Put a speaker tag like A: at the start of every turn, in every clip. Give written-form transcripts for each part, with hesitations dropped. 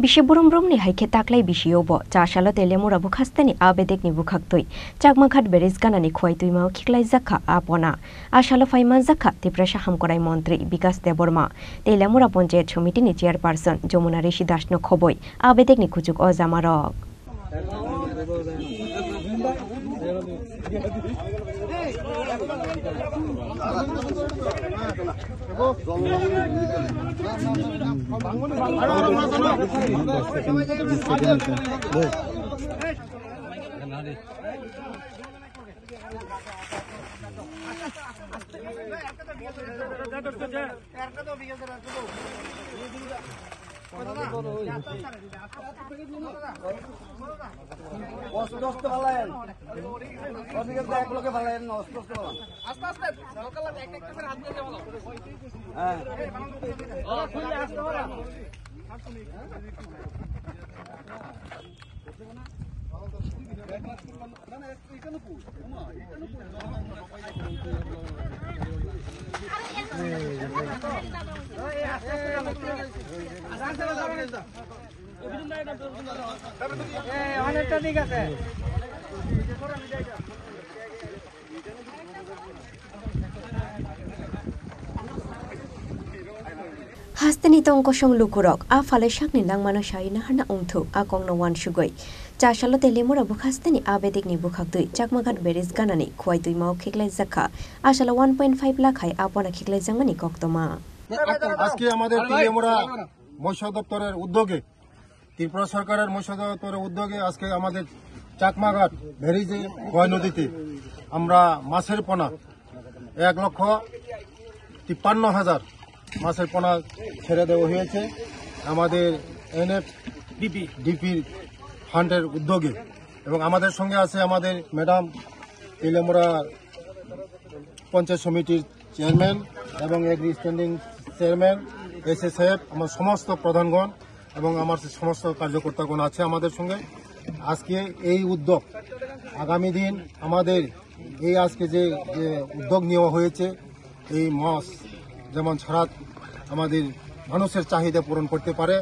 A: Bisi burum-burumni haike taklai bisi obo chasalo telemura bukhastani abedekni bukhaktui chakmakhat beres ganani khwaitui mao khiklai zakha apona asalo faiman zakha tiprasha hamkorai মন্ত্রী বিকাশ Debbarma telemura panchayat সমিতিনি chairperson Jamuna Rishi দাসনো খবই abedekni kujuk o jamarok Hastani tong kosong lukurok a fale shakni nangmano shaina hana ungthu a kongno wan shugoi chashalo telemura bukhastani abedekni bukhaktui chakmagat beres ganani khwaitui mao khiklai zakha ashala 1.5 lakh hai apona khiklai jangmani koktoma
B: আজকে আমাদের তেলেমুরা মৎস্য দপ্তরের উদ্যোগে ত্রিপুরা সরকারের মৎস্য দপ্তরের উদ্যোগে আজকে আমাদের চাকমাঘাট ভেরিজে গয় নদীতে আমরা মাছের পোনা 1,53,000 মাছের পোনা ছেড়ে দেওয়া হয়েছে আমাদের ডিপির ফান্ডের উদ্যোগে এবং আমাদের সঙ্গে আছে আমাদের ম্যাডাম তেলেমুরা পঞ্চায়েত সমিতির চেয়ারম্যান এবং এগ্রি স্ট্যান্ডিং চেয়ারম্যান এসএসএফ আমার সমস্ত প্রধানগণ এবং আমার সমস্ত কার্যকর্তাগণ আছে আমাদের সঙ্গে আজকে এই উদ্যোগ আগামী দিন আমাদের এই আজকে যে উদ্যোগ নেওয়া হয়েছে এই মাছ যেমন ছাড়া আমাদের মানুষের চাহিদা পূরণ করতে পারে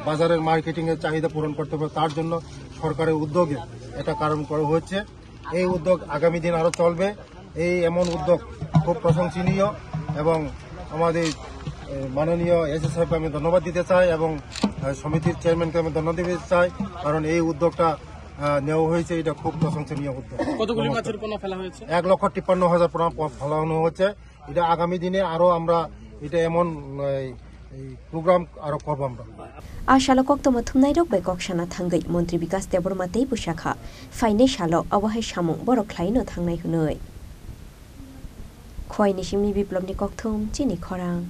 B: বাজারের মার্কেটিংয়ের চাহিদা পূরণ করতে পারে তার জন্য সরকারের উদ্যোগে এটা কারণ করা হচ্ছে এই উদ্যোগ আগামী দিন আরও চলবে এই এমন উদ্যোগ খুব প্রশংসনীয় এবং আমাদের মাননীয় এসএসএফকে আমি ধন্যবাদ দিতে চাই এবং সমিতির চেয়ারম্যানকে আমি ধন্যবাদ দিতে চাই কারণ এই উদ্যোগটা নেওয়া হয়েছে এটা খুব প্রশংসনীয় উদ্যোগ
C: কতগুলি মাছের পোনা ফেলা হয়েছে
B: 1,53,000 পোনা ফেলানো হচ্ছে এটা আগামী দিনে আরো আমরা এটা এমন প্রোগ্রাম আরো করব আমরা
A: Asalo koktoma thumnai rok bai koksana thangai মন্ত্রী বিকাশ Debbarma tei bushakha faine shalo awahai samung borok khlaino thangnai hunoi khoi ni simni biplobni kokthum chini khorang